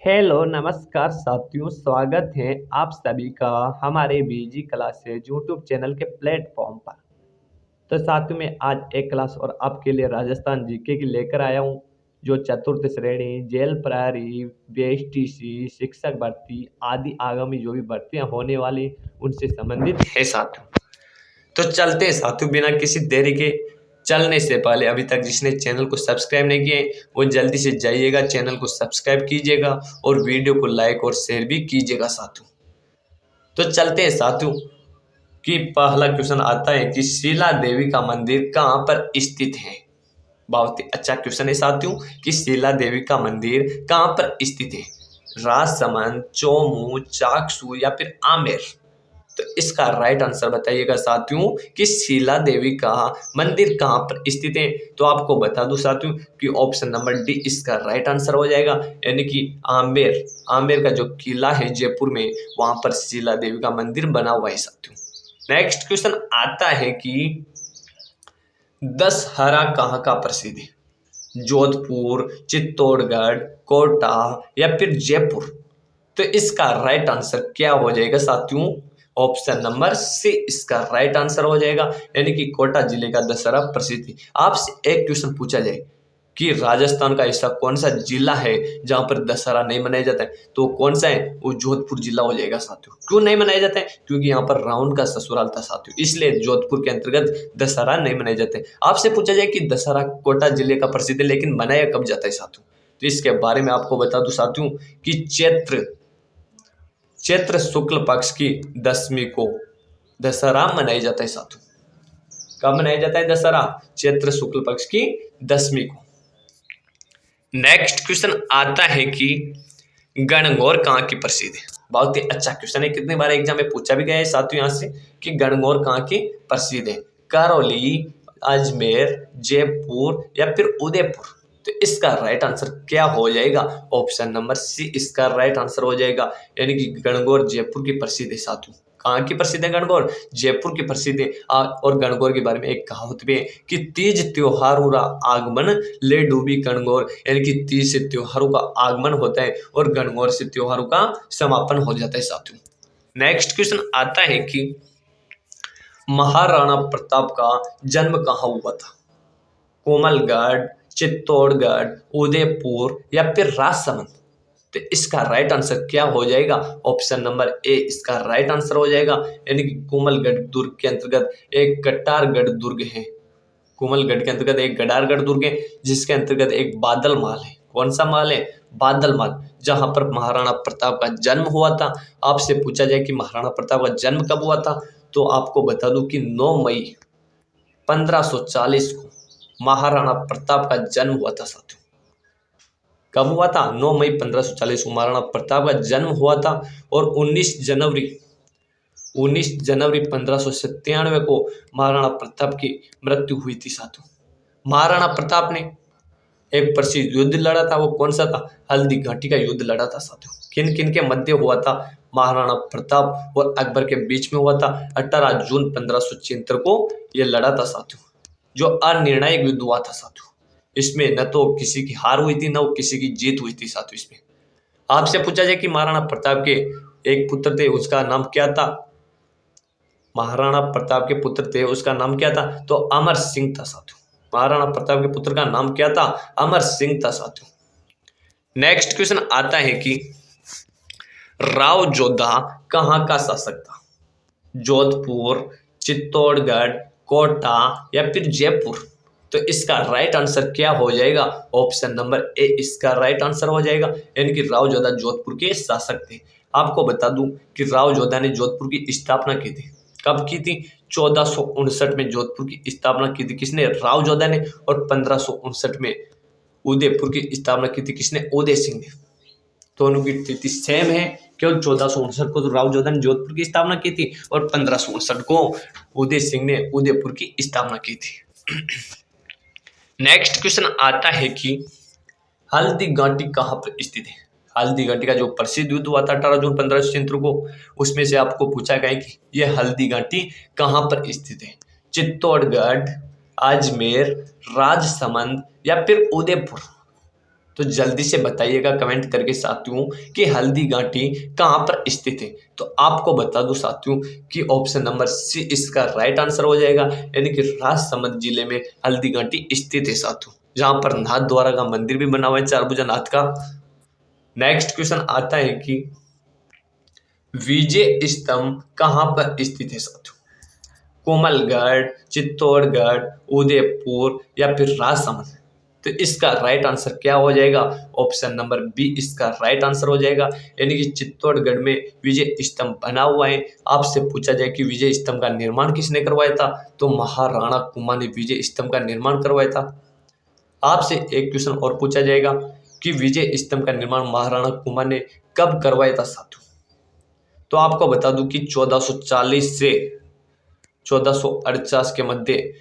Hello नमस्कार साथियों, स्वागत है आप सभी का हमारे बीजी क्लासेज यूट्यूब चैनल के प्लेटफॉर्म पर। तो साथियों में आज एक क्लास और आपके लिए राजस्थान जीके की लेकर आया हूँ, जो चतुर्थ श्रेणी जेल प्रहरी बीएसटीसी शिक्षक भर्ती आदि आगामी जो भी भर्तियां होने वाली उनसे संबंधित है साथियों। तो चलते हैं साथियों, बिना किसी देरी के। चलने से पहले अभी तक जिसने चैनल को सब्सक्राइब नहीं किए वो जल्दी से जाइएगा, चैनल को सब्सक्राइब कीजिएगा और वीडियो को लाइक और शेयर भी कीजिएगा साथियों। तो चलते हैं साथियों कि पहला क्वेश्चन आता है कि शीला देवी का मंदिर कहाँ पर स्थित है। बहुत ही अच्छा क्वेश्चन है साथियों कि शीला देवी का मंदिर कहाँ पर स्थित है। राजसमंद, चौमू, चाकसू या फिर आमेर। तो इसका राइट आंसर बताइएगा साथियों कि शीला देवी का मंदिर कहाँ पर स्थित है। तो आपको बता दूं साथियों कि ऑप्शन नंबर डी इसका राइट आंसर हो जाएगा, यानी कि आमेर। आमेर का जो किला है जयपुर में, वहां पर शीला देवी का मंदिर बना हुआ है साथियों। नेक्स्ट क्वेश्चन आता है कि दशहरा कहाँ का प्रसिद्ध है। जोधपुर, चित्तौड़गढ़, कोटा या फिर जयपुर। तो इसका राइट आंसर क्या हो जाएगा साथियों। ऑप्शन नंबर सी इसका राइट आंसर हो जाएगा, यानी कि कोटा जिले का दशहरा प्रसिद्ध है। आपसे एक क्वेश्चन पूछा जाए कि राजस्थान का ऐसा कौन सा जिला है जहां पर दशहरा नहीं मनाया जाता है, तो कौन सा है, वो जोधपुर जिला हो जाएगा साथियों। क्यों नहीं मनाया जाता है, क्योंकि यहाँ पर रावण का ससुराल था साथियों, इसलिए जोधपुर के अंतर्गत दशहरा नहीं मनाए जाते। आपसे पूछा जाए कि दशहरा कोटा जिले का प्रसिद्ध है, लेकिन मनाया कब जाता है साथियों, तो इसके बारे में आपको बता दूं साथियों कि चैत्र शुक्ल पक्ष की दशमी को दशहरा मनाया जाता है साथियों। कब मनाया जाता है दशहरा? चैत्र शुक्ल पक्ष की दशमी को। नेक्स्ट क्वेश्चन आता है कि गणगौर कहाँ की प्रसिद्ध है। बहुत ही अच्छा क्वेश्चन है, कितनी बार एग्जाम में पूछा भी गया है साथियों यहाँ से कि गणगौर कहाँ की प्रसिद्ध है। करौली, अजमेर, जयपुर या फिर उदयपुर। तो इसका राइट आंसर क्या हो जाएगा। ऑप्शन नंबर सी इसका राइट आंसर हो जाएगा, यानी कि गणगौर जयपुर की प्रसिद्ध है साथियों। कहाँ की प्रसिद्ध है गणगौर? जयपुर की प्रसिद्ध है। और गणगौर के बारे में एक कहावत भी है कि तीज त्योहारों का आगमन ले डूबी गणगौर, यानी कि तीज से त्योहारों का आगमन होता है और गणगौर से त्योहारों का समापन हो जाता है साथियों। नेक्स्ट क्वेश्चन आता है कि महाराणा प्रताप का जन्म कहाँ हुआ था। कोमलगढ़, चित्तौड़गढ़, उदयपुर या फिर राजसमंद। तो इसका राइट आंसर क्या हो जाएगा। ऑप्शन नंबर ए इसका राइट आंसर हो जाएगा, यानी कि कोमलगढ़ दुर्ग के अंतर्गत एक गटारगढ़ दुर्ग है। कोमलगढ़ के अंतर्गत एक गटारगढ़ दुर्ग है, जिसके अंतर्गत एक बादल महल है। कौन सा महल है? बादल महल, जहां पर महाराणा प्रताप का जन्म हुआ था। आपसे पूछा जाए कि महाराणा प्रताप का जन्म कब हुआ था, तो आपको बता दूं कि 9 मई 1540 को महाराणा प्रताप का जन्म हुआ था साथियों। कब हुआ था? 9 मई 1540 को महाराणा प्रताप का जन्म हुआ था। और 19 जनवरी 1597 को महाराणा प्रताप की मृत्यु हुई थी साथियों। महाराणा प्रताप ने एक प्रसिद्ध युद्ध लड़ा था, वो कौन सा था? हल्दी घाटी का युद्ध लड़ा था साथियों। किन किन के मध्य हुआ था? महाराणा प्रताप और अकबर के बीच में हुआ था। 18 जून 1576 को यह लड़ा था साथियों, जो अनिर्णायक युद्ध हुआ था साथियों। इसमें न तो किसी की हार हुई थी, न किसी की जीत हुई थी साथियों। इसमें आपसे पूछा जाए कि महाराणा प्रताप के एक पुत्र थे, उसका नाम क्या था। महाराणा प्रताप के पुत्र थे, उसका नाम क्या था? तो अमर सिंह था साथियों। महाराणा प्रताप के पुत्र का नाम क्या था? अमर सिंह था साथियों। नेक्स्ट क्वेश्चन आता है कि राव जोधा कहाँ का शासक था। जोधपुर, चित्तौड़गढ़, कोटा या फिर जयपुर। तो इसका राइट आंसर क्या हो जाएगा। ऑप्शन नंबर ए इसका राइट आंसर हो जाएगा, यानी कि राव जोधा जोधपुर के शासक थे। आपको बता दूं कि राव जोधा ने जोधपुर की स्थापना की थी। कब की थी? 1459 में जोधपुर की स्थापना की थी। किसने? राव जोधा ने। और 1559 में उदयपुर की स्थापना की थी। किसने? उदय सिंह ने। दोनों की तिथि सेम है, केवल 1459 को तो राव जोधा ने जोधपुर की स्थापना की थी और 1559 को उदय सिंह ने उदयपुर की स्थापना की थी। नेक्स्ट क्वेश्चन आता है कि हल्दी घाटी कहाँ पर स्थित है। हल्दी घाटी का जो प्रसिद्ध युद्ध हुआ था 18 जून 1576 को, उसमें से आपको पूछा गया कि यह हल्दी घाटी कहाँ पर स्थित है। चित्तौड़गढ़, अजमेर, राजसमंद या फिर उदयपुर। तो जल्दी से बताइएगा कमेंट करके साथियों कि हल्दी घाटी कहाँ पर स्थित है। तो आपको बता दूं साथियों कि ऑप्शन नंबर सी इसका राइट आंसर हो जाएगा, यानी कि राजसमंद जिले में हल्दी घाटी स्थित है साथियों, जहां पर नाथ द्वारा का मंदिर भी बना हुआ है, चारभुजा नाथ का। नेक्स्ट क्वेश्चन आता है कि विजय स्तंभ कहाँ पर स्थित है साथियों? कोमलगढ़, चित्तौड़गढ़, उदयपुर या फिर राजसमंद। तो इसका राइट आंसर क्या हो जाएगा? ऑप्शन नंबर बी इसका राइट आंसर हो जाएगा, यानी कि चित्तौड़गढ़ में विजय स्तंभ बना हुआ है। आपसे पूछा जाए कि विजय स्तंभ का निर्माण किसने करवाया था, तो महाराणा कुंभा ने विजय स्तंभ का निर्माण करवाया था। आपसे एक क्वेश्चन और पूछा जाएगा कि विजय स्तंभ का निर्माण महाराणा कुंभा ने कब करवाया था साथियों? तो आपको बता दूं कि 1440 से 1448 के मध्य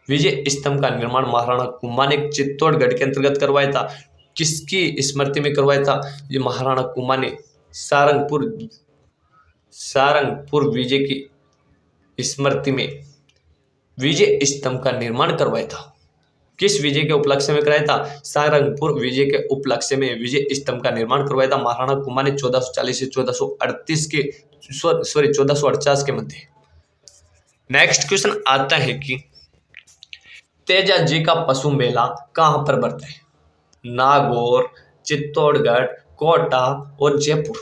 विजय स्तंभ का निर्माण महाराणा कुंभा ने चित्तौड़गढ़ के अंतर्गत करवाया था। किसकी स्मृति में करवाया था? ये महाराणा कुंभा ने सारंगपुर विजय की स्मृति में विजय स्तंभ का निर्माण करवाया था। किस विजय के उपलक्ष्य में कराया था? सारंगपुर विजय के उपलक्ष्य में विजय स्तंभ का निर्माण करवाया था महाराणा कुंभा ने 1440 से 1448 के मध्य। नेक्स्ट क्वेश्चन आता है कि तेजा जी का पशु मेला कहां पर बढ़ता है? नागौर, चित्तौड़गढ़, कोटा और जयपुर।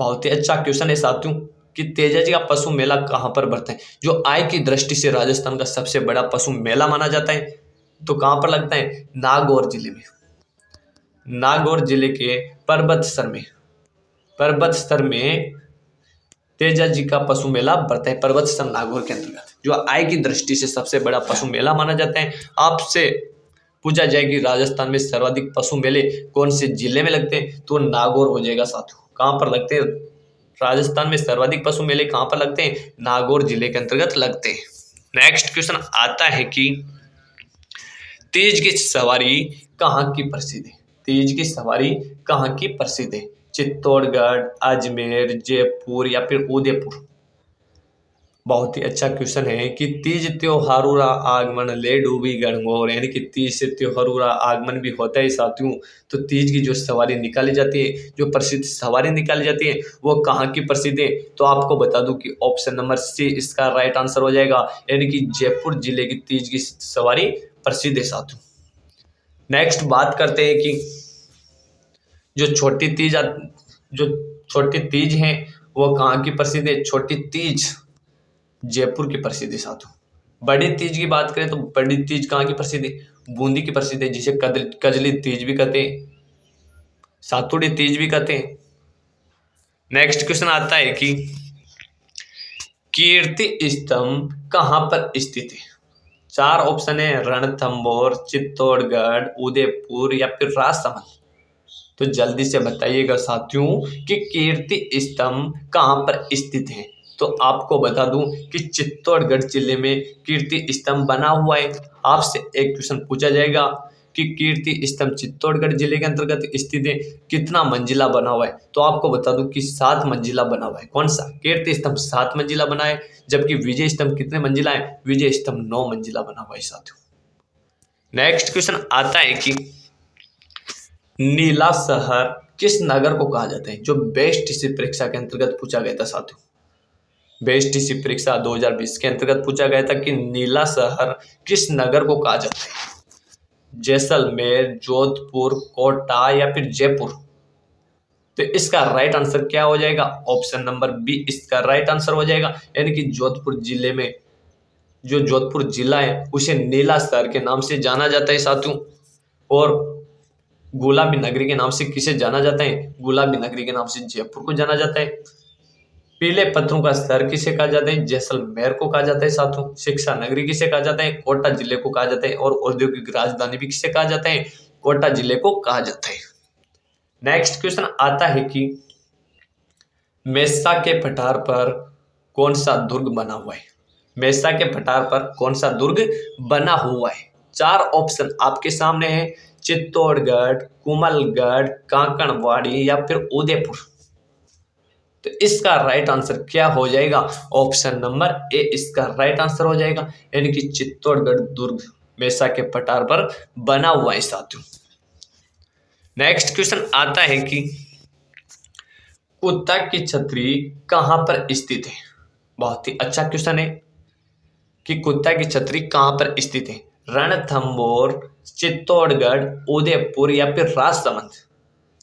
बहुत ही अच्छा क्वेश्चन है साथियों कि तेजा जी का पशु मेला कहां पर बढ़ता है, जो आय की दृष्टि से राजस्थान का सबसे बड़ा पशु मेला माना जाता है। तो कहां पर लगता है? नागौर जिले में। नागौर जिले के पर्वत स्तर में तेजा जी का पशु मेला बढ़ता है, पर्वत स्तर नागौर के अंतर्गत, जो आय की दृष्टि से सबसे बड़ा पशु मेला माना जाता है। आपसे पूछा जाए कि राजस्थान में सर्वाधिक पशु मेले कौन से जिले में लगते हैं, तो नागौर हो जाएगा साथियों। कहां पर लगते हैं? राजस्थान में सर्वाधिक पशु मेले कहां पर लगते हैं? नागौर जिले के अंतर्गत लगते हैं। नेक्स्ट क्वेश्चन आता है कि तीज की सवारी कहाँ की प्रसिद्ध है? तीज की सवारी कहाँ की प्रसिद्ध है? चित्तौड़गढ़, अजमेर, जयपुर या फिर उदयपुर। बहुत ही अच्छा क्वेश्चन है कि तीज त्योहारू रा आगमन ले डूबी गणगौर, यानी कि तीज से त्योहारू रा आगमन भी होता है साथियों। तो तीज की जो सवारी निकाली जाती है, जो प्रसिद्ध सवारी निकाली जाती है, वो कहाँ की प्रसिद्ध है? तो आपको बता दूं कि ऑप्शन नंबर सी इसका राइट आंसर हो जाएगा, यानी कि जयपुर जिले की तीज की सवारी प्रसिद्ध है साथियों। नेक्स्ट बात करते हैं कि जो छोटी तीज है वो कहाँ की प्रसिद्ध है? छोटी तीज जयपुर की प्रसिद्ध है साथियों। बड़ी तीज की बात करें तो बड़ी तीज कहाँ की प्रसिद्ध है? बूंदी की प्रसिद्ध है, जिसे कजली तीज भी कहते हैं, सातुड़ी तीज भी कहते हैं। नेक्स्ट क्वेश्चन आता है कि कीर्ति स्तंभ कहाँ पर स्थित है? 4 ऑप्शन है, रणथंभौर, चित्तौड़गढ़, उदयपुर या फिर राजसमंद। तो जल्दी से बताइएगा साथियों कि कीर्ति स्तंभ कहाँ पर स्थित है। तो आपको बता दूं कि चित्तौड़गढ़ जिले में कीर्ति स्तंभ बना हुआ है। आपसे एक क्वेश्चन पूछा जाएगा कि कीर्ति स्तंभ चित्तौड़गढ़ जिले के अंतर्गत स्थित है, कितना मंजिला बना हुआ है? तो आपको बता दूं कि 7 मंजिला बना हुआ है। कौन सा? कीर्ति स्तंभ 7 मंजिला बना है, जबकि विजय स्तंभ कितने मंजिला है? विजय स्तंभ 9 मंजिला बना हुआ है साथियों। नेक्स्ट क्वेश्चन आता है कि नीला शहर किस नगर को कहा जाता है? जो बेस्ट टीसी परीक्षा के अंतर्गत पूछा गया था साथियों। बेस्ट टीसी परीक्षा 2020 के अंतर्गत पूछा गया था कि नीला शहर किस नगर को कहा जाता है? जैसलमेर, जोधपुर, कोटा या फिर जयपुर। तो इसका राइट आंसर क्या हो जाएगा? ऑप्शन नंबर बी इसका राइट आंसर हो जाएगा, यानी कि जोधपुर जिले में जो जोधपुर जिला है उसे नीला शहर के नाम से जाना जाता है साथियों। और गुलाबी नगरी के नाम से किसे जाना जाता है? गुलाबी नगरी के नाम से जयपुर को जाना जाता है। पीले पत्थरों का शहर किसे कहा जाता है? जैसलमेर को कहा जाता है साथियों। शिक्षा नगरी किसे कहा जाता है? कोटा जिले को कहा जाता है। और औद्योगिक राजधानी भी किसे कहा जाता है? कोटा जिले को कहा जाता है। नेक्स्ट क्वेश्चन आता है कि मेसा के पठार पर कौन सा दुर्ग बना हुआ है? मेसा के पठार पर कौन सा दुर्ग बना हुआ है? 4 ऑप्शन आपके सामने है, चित्तौड़गढ़, कुमलगढ़, कांकड़वाड़ी या फिर उदयपुर। तो इसका राइट आंसर क्या हो जाएगा? ऑप्शन नंबर ए इसका राइट आंसर हो जाएगा, यानी कि चित्तौड़गढ़ दुर्ग मेसा के पठार पर बना हुआ है साथियों। नेक्स्ट क्वेश्चन आता है कि कुत्ता की छतरी कहां पर स्थित है। बहुत ही अच्छा क्वेश्चन है कि कुत्ता की छतरी कहां पर स्थित है। रणथंभौर, चित्तौड़गढ़, उदयपुर या फिर राजसमंद।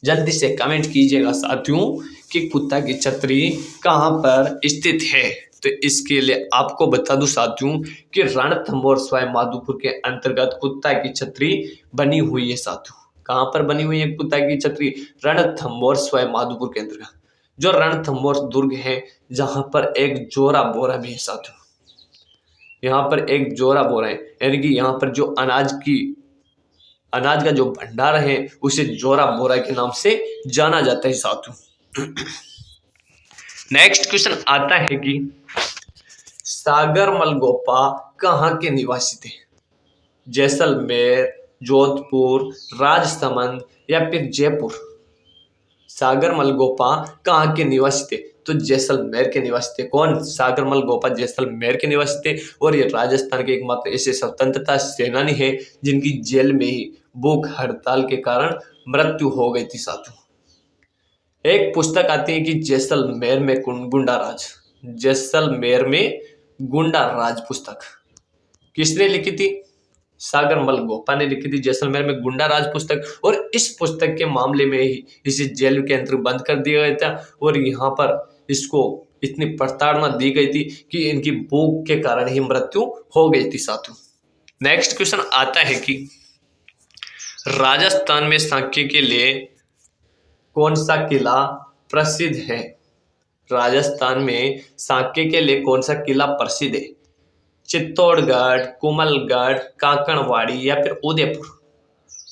जल्दी से कमेंट कीजिएगा साथियों कि कुत्ता की छतरी कहां पर स्थित है। तो इसके लिए आपको बता दूं साथियों कि रणथंभौर सवाई माधोपुर के अंतर्गत कुत्ता की छतरी बनी हुई है साथियों। कहां पर बनी हुई है कुत्ता की छतरी? रणथंभौर सवाई माधोपुर के अंतर्गत जो रणथंभौर दुर्ग है, जहां पर एक जोरा बोरा भी है साथियों। यहाँ पर एक जोरा बोरा है, यानी कि यहाँ पर जो अनाज का जो भंडार है उसे जोरा बोरा के नाम से जाना जाता है साथियों। नेक्स्ट क्वेश्चन आता है कि सागर मलगोपा कहाँ के निवासी थे। जैसलमेर, जोधपुर, राजसमंद या फिर जयपुर। सागर मलगोपा कहाँ के निवासी थे? तो जैसलमेर के निवासी थे। कौन? सागर मलगोपा जैसलमेर के निवासी थे और ये राजस्थान के एकमात्र ऐसे स्वतंत्रता सेनानी है जिनकी जेल में ही भूख हड़ताल के कारण मृत्यु हो गई थी साथियों। एक पुस्तक आती है कि जैसलमेर में गुंडा राज। जैसलमेर में गुंडा राज पुस्तक किसने लिखी थी? सागर मलगोपा ने लिखी थी जैसलमेर में गुंडा राज पुस्तक। और इस पुस्तक के मामले में ही इसे जेल के अंदर बंद कर दिया गया था और यहाँ पर इसको इतनी प्रताड़ना दी गई थी कि इनकी भूख के कारण ही मृत्यु हो गई थी साथियों। नेक्स्ट क्वेश्चन आता है कि राजस्थान में सांके के लिए कौन सा किला प्रसिद्ध है। राजस्थान में सांके के लिए कौन सा किला प्रसिद्ध है? चित्तौड़गढ़, कुमलगढ़, काकड़वाड़ी या फिर उदयपुर।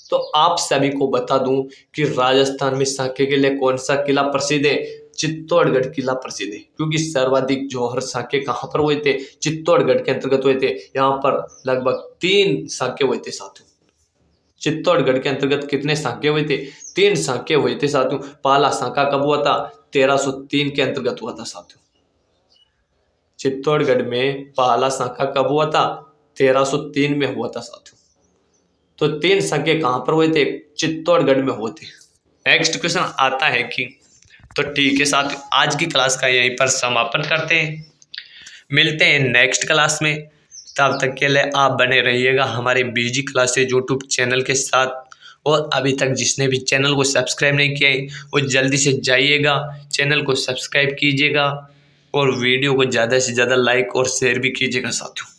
तो आप सभी को बता दूं कि राजस्थान में सांके के लिए कौन सा किला प्रसिद्ध है? चित्तौड़गढ़ किला प्रसिद्ध है, क्योंकि सर्वाधिक जौहर सांके कहां पर हुए थे? चित्तौड़गढ़ के अंतर्गत हुए थे। यहाँ पर लगभग 3 सांके हुए थे साथियों। चित्तौड़गढ़ के अंतर्गत कितने सांके हुए थे? 3 सांके हुए थे साथियों। पहला सांका कब हुआ था? 1303 के अंतर्गत हुआ था साथियों। चित्तौड़गढ़ में पहला सांका कब हुआ था? 1303 में हुआ था साथियों। तो 3 सांके कहां पर हुए थे? चित्तौड़गढ़ में हुए थे। नेक्स्ट क्वेश्चन आता है कि तो ठीक है साथियों, आज की क्लास का यहीं पर समापन करते हैं। मिलते हैं नेक्स्ट क्लास में। तब तक के लिए आप बने रहिएगा हमारे बीजी क्लासेज यूट्यूब चैनल के साथ। और अभी तक जिसने भी चैनल को सब्सक्राइब नहीं किया है वो जल्दी से जाइएगा, चैनल को सब्सक्राइब कीजिएगा और वीडियो को ज़्यादा से ज़्यादा लाइक और शेयर भी कीजिएगा साथियों,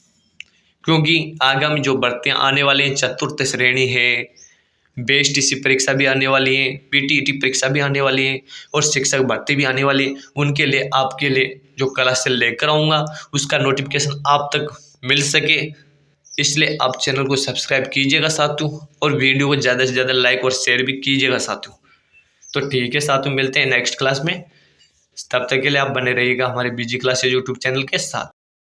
क्योंकि आगामी जो भर्तियाँ आने वाली हैं, चतुर्थ श्रेणी है, बेस्ट इसी परीक्षा भी आने वाली है, पीटीईटी परीक्षा भी आने वाली है और शिक्षक भर्ती भी आने वाली है। उनके लिए आपके लिए जो क्लासेस लेकर आऊँगा उसका नोटिफिकेशन आप तक मिल सके, इसलिए आप चैनल को सब्सक्राइब कीजिएगा साथियों और वीडियो को ज़्यादा से ज़्यादा लाइक और शेयर भी कीजिएगा साथियों। तो ठीक है साथियों, मिलते हैं नेक्स्ट क्लास में। तब तक के लिए आप बने रहिएगा हमारे बीजी क्लासेज यूट्यूब चैनल के साथ।